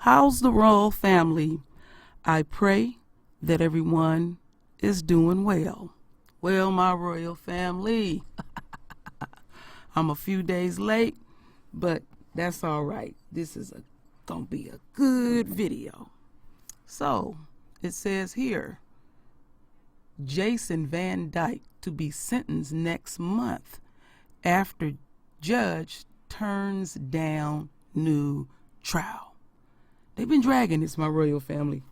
How's the royal family? I pray that everyone is doing well. Well, my royal family, I'm a few days late, but that's all right. This is gonna be a good video. So, it says here, Jason Van Dyke to be sentenced next month after judge turns down new trial. They've been dragging this, my royal family.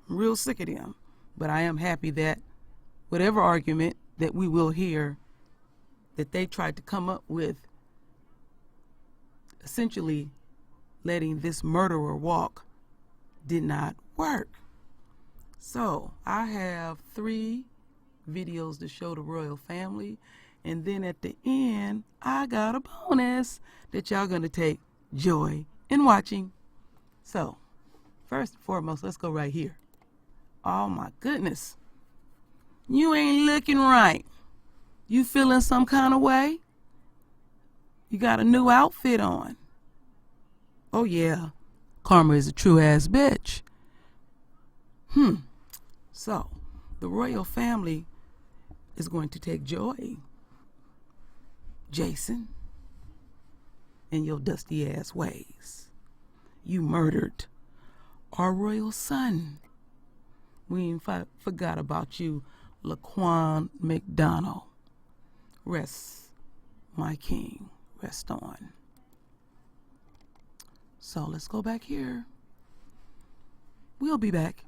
I'm real sick of them. But I am happy that whatever argument that we will hear that they tried to come up with, essentially letting this murderer walk, did not work. So I have 3 videos to show the royal family, and then at the end I got a bonus that y'all gonna take joy in watching. So first and foremost, let's go right here. Oh my goodness, you ain't looking right. You feeling some kind of way? You got a new outfit on. Oh yeah, karma is a true ass bitch. So the royal family is going to take joy, Jason, in your dusty ass ways. You murdered our royal son. We ain't forgot about you, Laquan McDonald. Rest, my king, rest on. So let's go back here. We'll be back.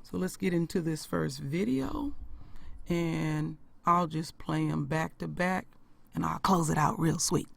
So let's get into this first video, and I'll just play them back to back, and I'll close it out real sweet.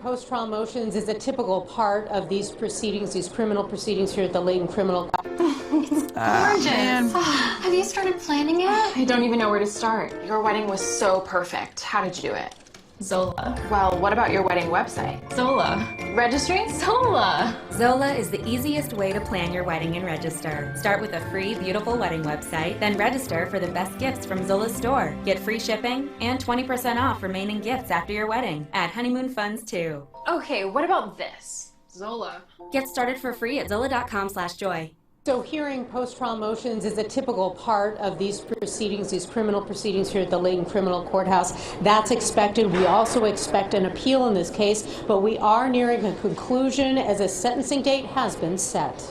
Post-trial motions is a typical part of these proceedings, these criminal proceedings here at the Layton Criminal. It's gorgeous. Have you started planning it? I don't even know where to start. Your wedding was so perfect. How did you do it? Zola. Well, what about your wedding website? Zola. Registry? Zola. Zola is the easiest way to plan your wedding and register. Start with a free, beautiful wedding website, then register for the best gifts from Zola's store. Get free shipping and 20% off remaining gifts after your wedding. Add honeymoon funds too. Okay, what about this? Zola. Get started for free at zola.com/joy. So hearing post-trial motions is a typical part of these proceedings, these criminal proceedings here at the Layton Criminal Courthouse. That's expected. We also expect an appeal in this case, but we are nearing a conclusion as a sentencing date has been set.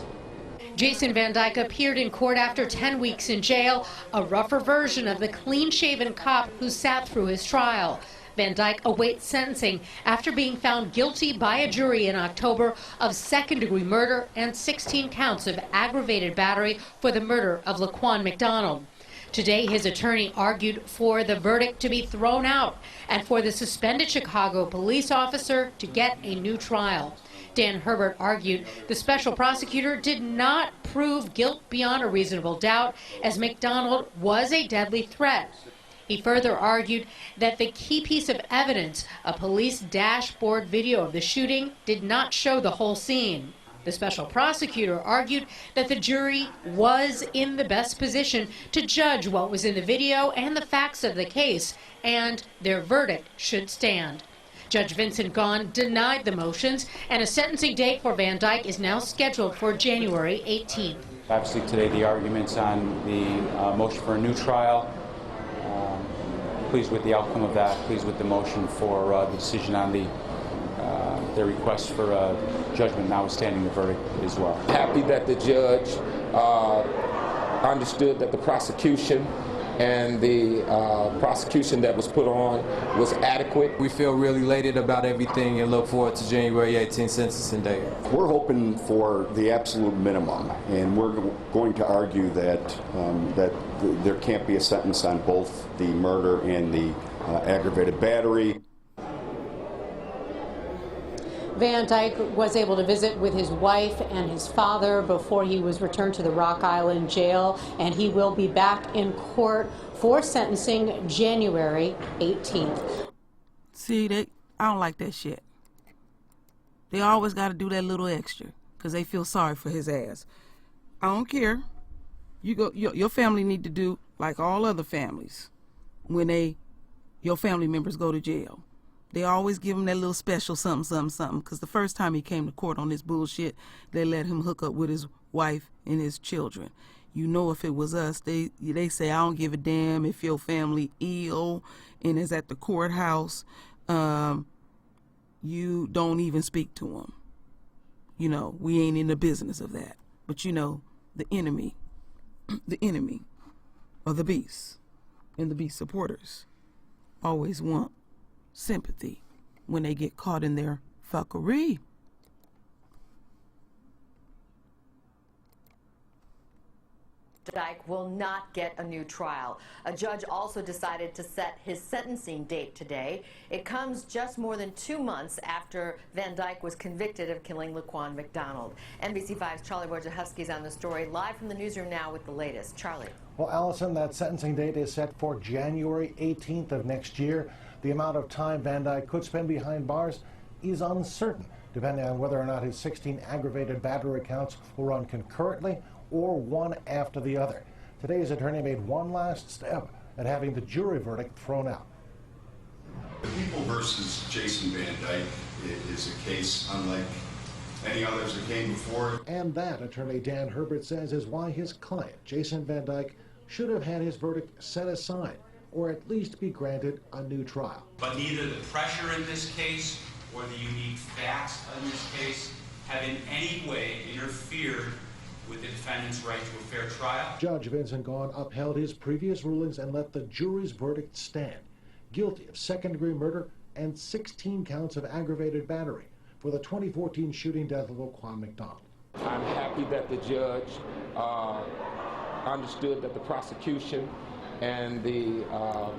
Jason Van Dyke appeared in court after 10 weeks in jail, a rougher version of the clean-shaven cop who sat through his trial. Van Dyke awaits sentencing after being found guilty by a jury in October of second-degree murder and 16 counts of aggravated battery for the murder of Laquan McDonald. Today, his attorney argued for the verdict to be thrown out and for the suspended Chicago police officer to get a new trial. Dan Herbert argued the special prosecutor did not prove guilt beyond a reasonable doubt, as McDonald was a deadly threat. He further argued that the key piece of evidence, a police dashboard video of the shooting, did not show the whole scene. The special prosecutor argued that the jury was in the best position to judge what was in the video and the facts of the case, and their verdict should stand. Judge Vincent Gahn denied the motions, and a sentencing date for Van Dyke is now scheduled for January 18th. Obviously today the arguments on the motion for a new trial. Pleased with the outcome of that, pleased with the motion for the decision on the request for judgment notwithstanding the verdict as well. Happy that the judge understood that the prosecution and the prosecution that was put on was adequate. We feel really elated about everything and look forward to January 18th sentencing day. We're hoping for the absolute minimum, and we're going to argue that there can't be a sentence on both the murder and the aggravated battery. Van Dyke was able to visit with his wife and his father before he was returned to the Rock Island jail, and he will be back in court for sentencing January 18th. See, I don't like that shit. They always got to do that little extra because they feel sorry for his ass. I don't care. Your family need to do like all other families when they your family members go to jail. They always give him that little special something, something, something, because the first time he came to court on this bullshit, they let him hook up with his wife and his children. You know, if it was us, they say, I don't give a damn if your family ill and is at the courthouse. You don't even speak to them. You know, we ain't in the business of that. But you know, the enemy of the beast and the beast supporters always want sympathy when they get caught in their fuckery. Dyke will not get a new trial. A judge also decided to set his sentencing date today. It comes just more than 2 months after Van Dyke was convicted of killing Laquan McDonald. NBC5's Charlie Wojciechowski is on the story, live from the newsroom now with the latest. Charlie. Well, Allison, that sentencing date is set for January 18th of next year. The amount of time Van Dyke could spend behind bars is uncertain, depending on whether or not his 16 aggravated battery counts will run concurrently or one after the other. Today's attorney made one last step at having the jury verdict thrown out. The People versus Jason Van Dyke is a case unlike any others that came before. And that, attorney Dan Herbert says, is why his client, Jason Van Dyke, should have had his verdict set aside or at least be granted a new trial. But neither the pressure in this case or the unique facts in this case have in any way interfered with the defendant's right to a fair trial. Judge Vincent Gahn upheld his previous rulings and let the jury's verdict stand. Guilty of second-degree murder and 16 counts of aggravated battery for the 2014 shooting death of Laquan McDonald. I'm happy that the judge understood that the prosecution and the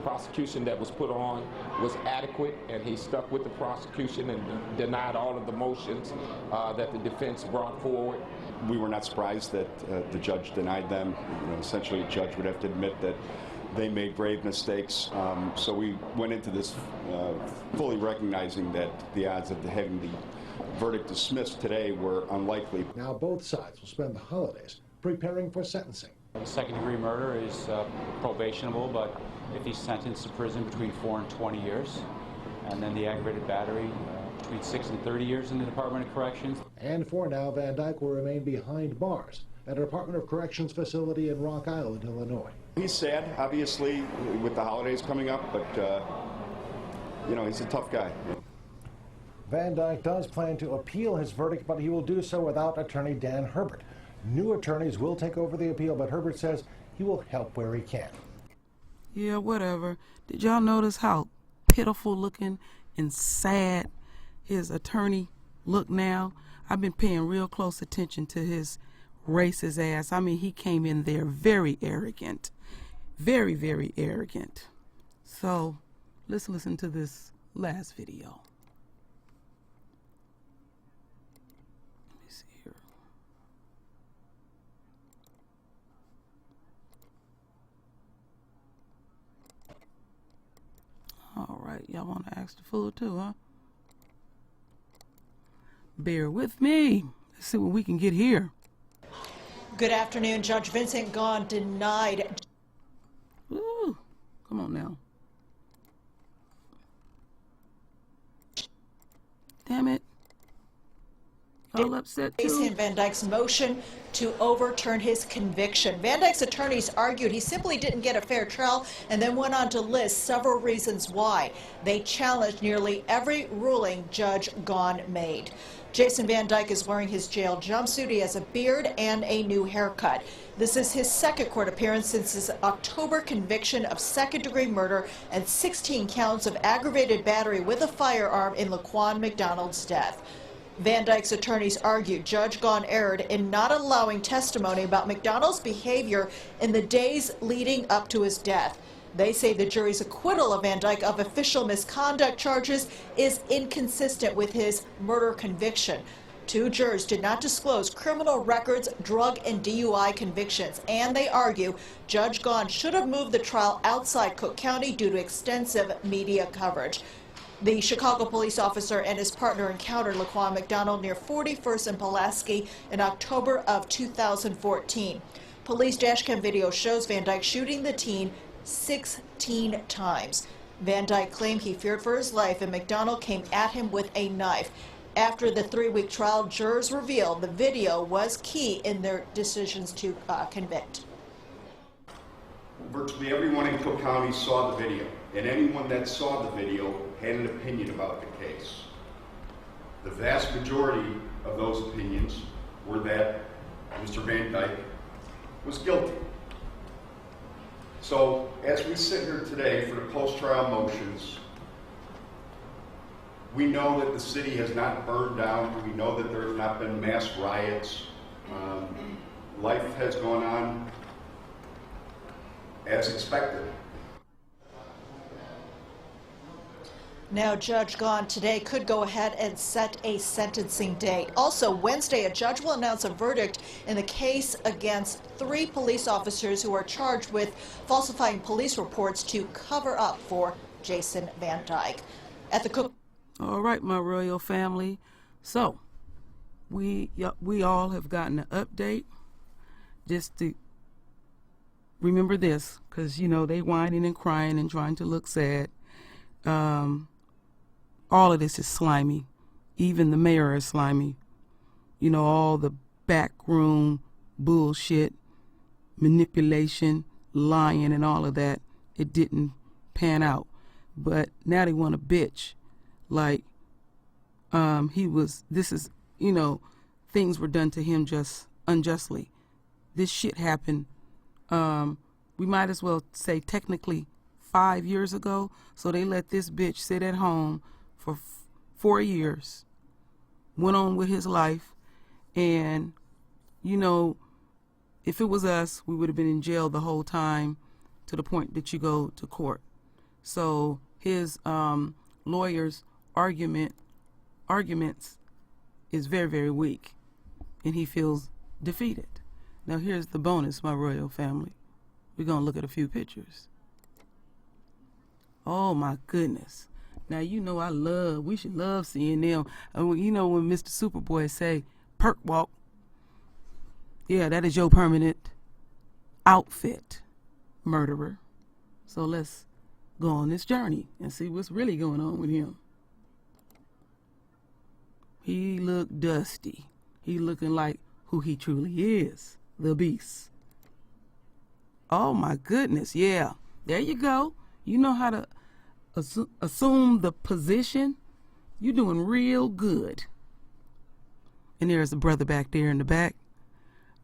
prosecution that was put on was adequate, and he stuck with the prosecution and denied all of the motions that the defense brought forward. We were not surprised that the judge denied them. You know, essentially, a judge would have to admit that they made grave mistakes. So we went into this fully recognizing that the odds of having the verdict dismissed today were unlikely. Now both sides will spend the holidays preparing for sentencing. Second-degree murder is probationable, but if he's sentenced to prison between 4 and 20 years, and then the aggravated battery between 6 and 30 years in the Department of Corrections. And for now, Van Dyke will remain behind bars at a Department of Corrections facility in Rock Island, Illinois. He's sad, obviously, with the holidays coming up, but, you know, he's a tough guy. Van Dyke does plan to appeal his verdict, but he will do so without attorney Dan Herbert. New attorneys will take over the appeal, but Herbert says he will help where he can. Yeah, whatever. Did y'all notice how pitiful looking and sad his attorney look now? I've been paying real close attention to his racist ass. I mean, he came in there very arrogant. Very, very arrogant. So, let's listen to this last video. Let me see here. All right, y'all want to ask the fool too, huh? Bear with me. Let's see what we can get here. Good afternoon. Judge Vincent Gahn denied. Ooh, come on now. Damn it. Y'all upset too? Jason Van Dyke's motion to overturn his conviction. Van Dyke's attorneys argued he simply didn't get a fair trial and then went on to list several reasons why. They challenged nearly every ruling Judge Gahn made. Jason Van Dyke is wearing his jail jumpsuit. He has a beard and a new haircut. This is his second court appearance since his October conviction of second-degree murder and 16 counts of aggravated battery with a firearm in Laquan McDonald's death. Van Dyke's attorneys argued Judge Gahn erred in not allowing testimony about McDonald's behavior in the days leading up to his death. They say the jury's acquittal of Van Dyke of official misconduct charges is inconsistent with his murder conviction. Two jurors did not disclose criminal records, drug and DUI convictions, and they argue Judge Gahn should have moved the trial outside Cook County due to extensive media coverage. The Chicago police officer and his partner encountered Laquan McDonald near 41st and Pulaski in October of 2014. Police dashcam video shows Van Dyke shooting the teen 16 times. Van Dyke claimed he feared for his life, and McDonald came at him with a knife. After the 3-week trial, jurors revealed the video was key in their decisions to convict. Virtually everyone in Cook County saw the video, and anyone that saw the video had an opinion about the case. The vast majority of those opinions were that Mr. Van Dyke was guilty. So, as we sit here today for the post-trial motions, we know that the city has not burned down. We know that there have not been mass riots. Life has gone on as expected. Now, Judge Gahn today could go ahead and set a sentencing date. Also, Wednesday, a judge will announce a verdict in the case against 3 police officers who are charged with falsifying police reports to cover up for Jason Van Dyke. At the Cook. All right, my royal family. So, we all have gotten an update. Just to remember this, because, you know, they whining and crying and trying to look sad. All of this is slimy. Even the mayor is slimy. You know, all the backroom bullshit, manipulation, lying, and all of that, it didn't pan out. But now they want to bitch like things were done to him just unjustly. This shit happened, we might as well say technically 5 years ago. So they let this bitch sit at home for 4 years, went on with his life, and, you know, if it was us, we would have been in jail the whole time to the point that you go to court. So his lawyer's arguments is very, very weak, and he feels defeated. Now here's the bonus, my royal family. We're going to look at a few pictures. Oh my goodness. Now, you know, we should love seeing them. You know, when Mr. Superboy say, perk walk, yeah, that is your permanent outfit, murderer. So let's go on this journey and see what's really going on with him. He looked dusty. He looking like who he truly is, the beast. Oh my goodness, yeah. There you go. You know how to assume the position. You're doing real good. And there's a brother back there in the back.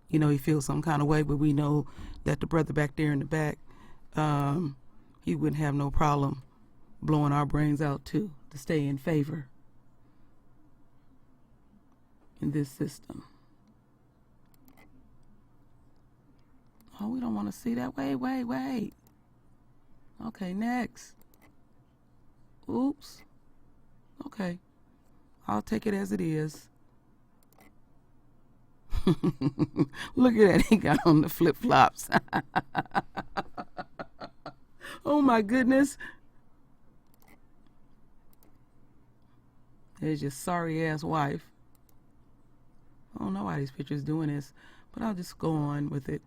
You know, he feels some kind of way, but we know that the brother back there in the back, he wouldn't have no problem blowing our brains out too, to stay in favor in this system. Oh, we don't want to see that. Wait. Okay, next. Oops. Okay. I'll take it as it is. Look at that. He got on the flip-flops. Oh, my goodness. There's your sorry-ass wife. I don't know why these pictures doing this, but I'll just go on with it.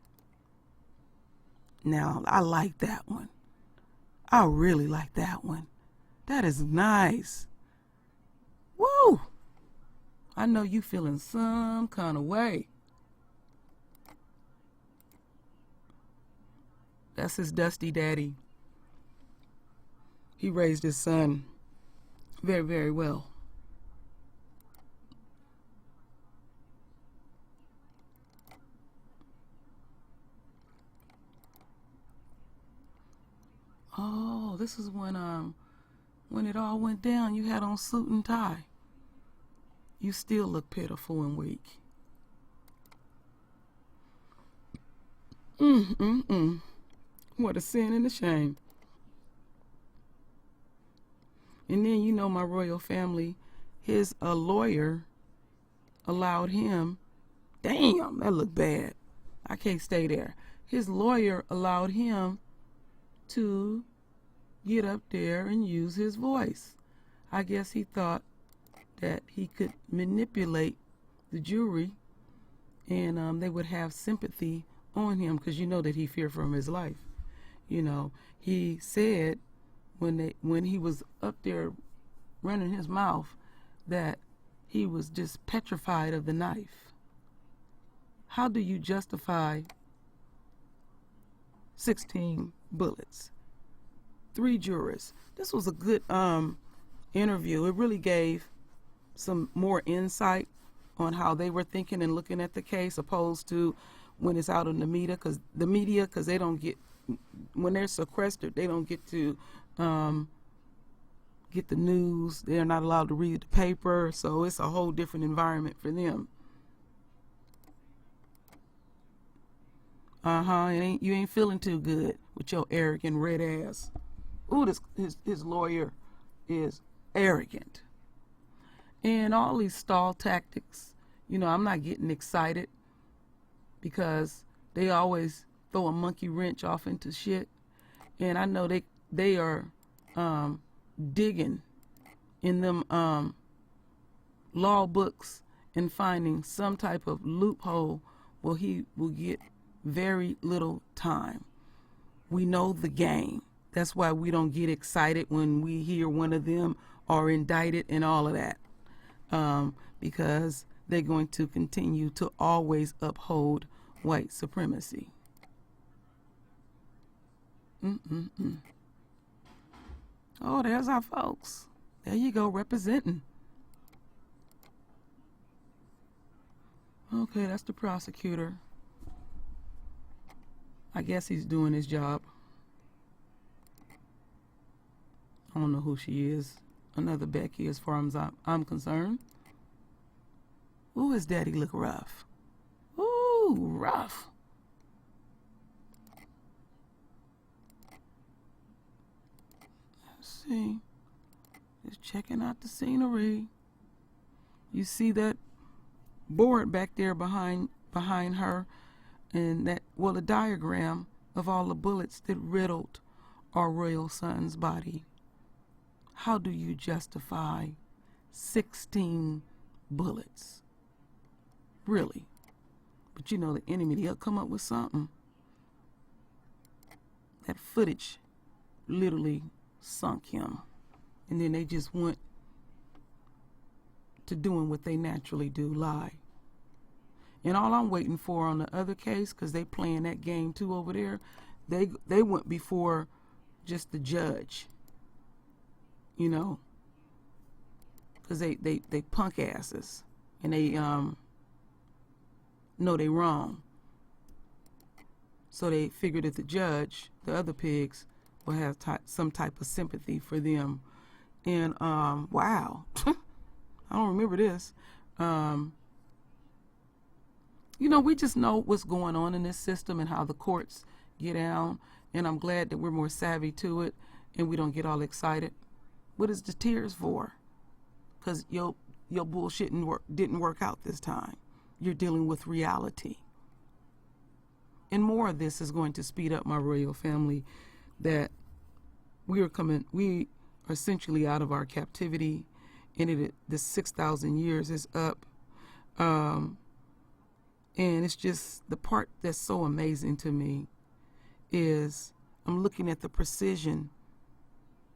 Now, I like that one. I really like that one. That is nice. Woo! I know you feeling some kind of way. That's his dusty daddy. He raised his son very, very well. Oh, this is when it all went down. You had on suit and tie. You still look pitiful and weak. What a sin and a shame. And then, you know, my royal family, his lawyer allowed him, damn, that looked bad. I can't stay there. His lawyer allowed him to get up there and use his voice. I guess he thought that he could manipulate the jury and they would have sympathy on him, because you know that he feared for his life. You know, he said when he was up there running his mouth, that he was just petrified of the knife. How do you justify 16 bullets? 3 jurors. This was a good interview. It really gave some more insight on how they were thinking and looking at the case, opposed to when it's out in the media, because they don't get, when they're sequestered, they don't get to get the news. They're not allowed to read the paper, so it's a whole different environment for them. You ain't feeling too good with your arrogant red ass. Ooh, his lawyer is arrogant. And all these stall tactics, I'm not getting excited, because they always throw a monkey wrench off into shit. And I know they are digging in them law books and finding some type of loophole where he will get very little time. We know the game. That's why we don't get excited when we hear one of them are indicted and all of that, because they're going to continue to always uphold white supremacy. Oh, there's our folks. There you go, representing. Okay, that's the prosecutor. I guess he's doing his job. I don't know who she is. Another Becky, as far as I'm concerned. Ooh, his daddy look rough. Ooh, rough. Let's see. Just checking out the scenery. You see that board back there behind her, and that, well, the diagram of all the bullets that riddled our royal son's body. How do you justify 16 bullets? Really? But the enemy, they'll come up with something. That footage literally sunk him. And then they just went to doing what they naturally do, lie. And all I'm waiting for on the other case, because they playing that game too over there, they went before just the judge. Because they punk asses, and they know they wrong. So they figured that the judge, the other pigs, will have some type of sympathy for them. And wow, I don't remember this. We just know what's going on in this system and how the courts get down, and I'm glad that we're more savvy to it and we don't get all excited. What is the tears for? Because your bullshit didn't work out this time. You're dealing with reality. And more of this is going to speed up, my royal family, that we are essentially out of our captivity, and the 6,000 years is up. And it's just, the part that's so amazing to me is I'm looking at the precision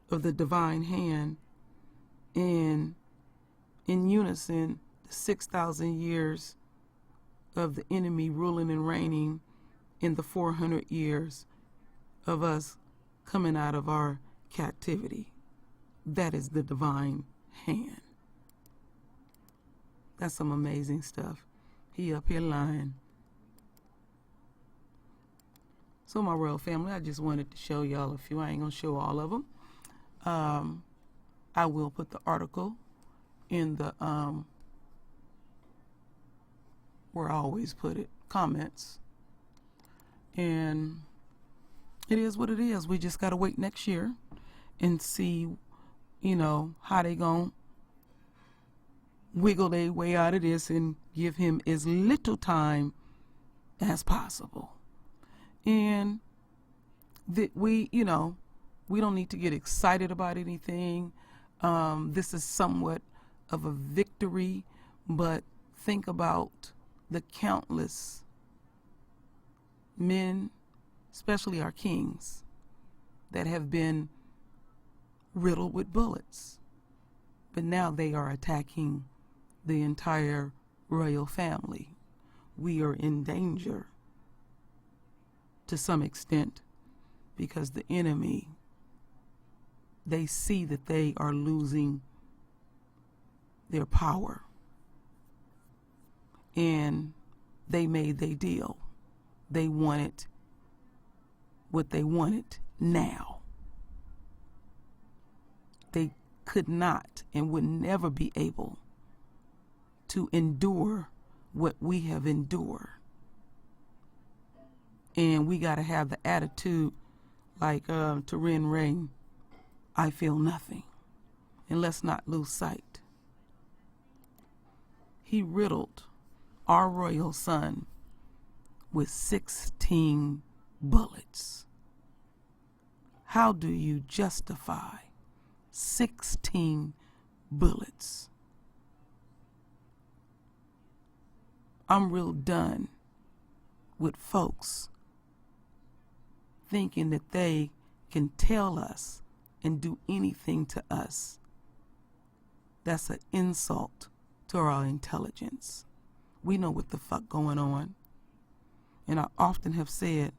of the divine hand, and in unison, the 6,000 years of the enemy ruling and reigning in the 400 years of us coming out of our captivity. That is the divine hand. That's some amazing stuff. He up here lying. So my royal family, I just wanted to show y'all a few. I ain't gonna show all of them. I will put the article in the where I always put it, comments. And it is what it is. We just gotta wait next year and see, how they gonna wiggle their way out of this and give him as little time as possible. And that we don't need to get excited about anything. This is somewhat of a victory, but think about the countless men, especially our kings, that have been riddled with bullets. But now they are attacking the entire royal family. We are in danger to some extent because the enemy, they see that they are losing their power. And they made their deal. They wanted what they wanted now. They could not and would never be able to endure what we have endured. And we got to have the attitude like Terrin Ring, I feel nothing. And let's not lose sight. He riddled our royal son with 16 bullets. How do you justify 16 bullets? I'm real done with folks thinking that they can tell us and do anything to us. That's an insult to our intelligence. We know what the fuck going on. And I often have said,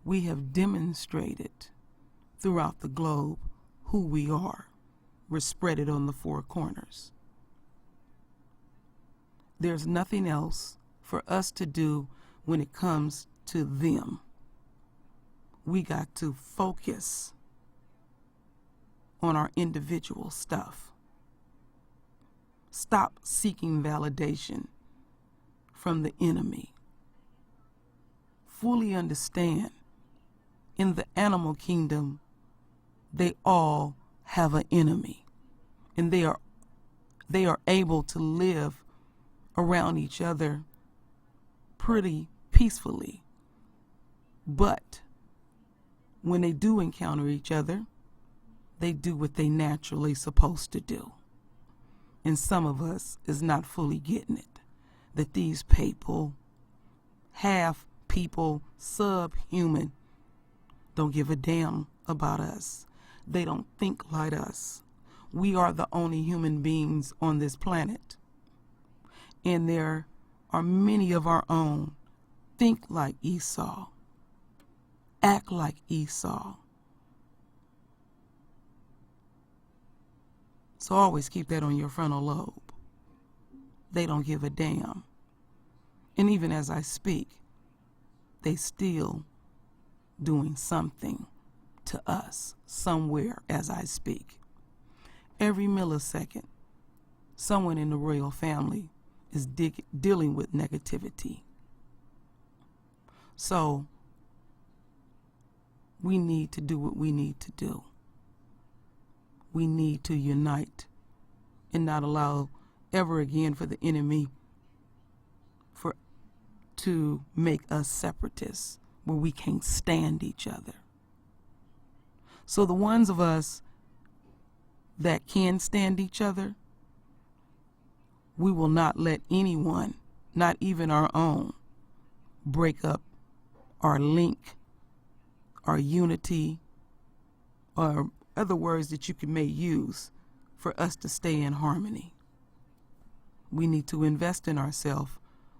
we have demonstrated throughout the globe who we are. We're spread it on the four corners. There's nothing else for us to do when it comes to them. We got to focus on our individual stuff. Stop seeking validation from the enemy. Fully understand, in the animal kingdom, they all have an enemy, and they are able to live around each other pretty peacefully. But when they do encounter each other, they do what they naturally supposed to do. And some of us is not fully getting it, that these people, half people, subhuman, don't give a damn about us. They don't think like us. We are the only human beings on this planet. And there are many of our own think like Esau, act like Esau. So always keep that on your frontal lobe. They don't give a damn. And even as I speak, they still doing something to us somewhere as I speak. Every millisecond, someone in the royal family is dealing with negativity. So we need to do what we need to do. We need to unite and not allow ever again for the enemy to make us separatists where we can't stand each other. So the ones of us that can stand each other, we will not let anyone, not even our own, break up our link, our unity, or other words that you may use for us to stay in harmony. We need to invest in ourselves.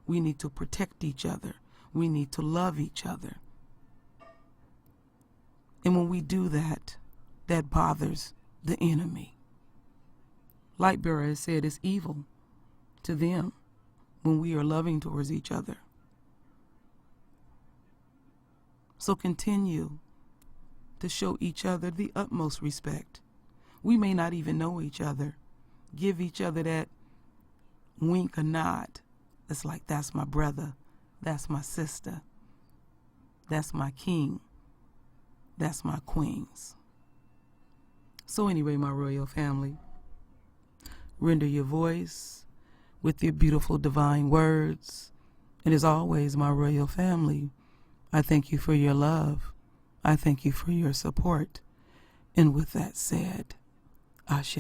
We need to protect each other. We need to love each other. And when we do that, that bothers the enemy. Lightbearer has said it's evil to them when we are loving towards each other. So continue to show each other the utmost respect. We may not even know each other. Give each other that wink or nod. It's like, that's my brother, that's my sister, that's my king, that's my queens. So anyway, my royal family, render your voice with your beautiful divine words. And as always, my royal family, I thank you for your love. I thank you for your support. And with that said, Ashe.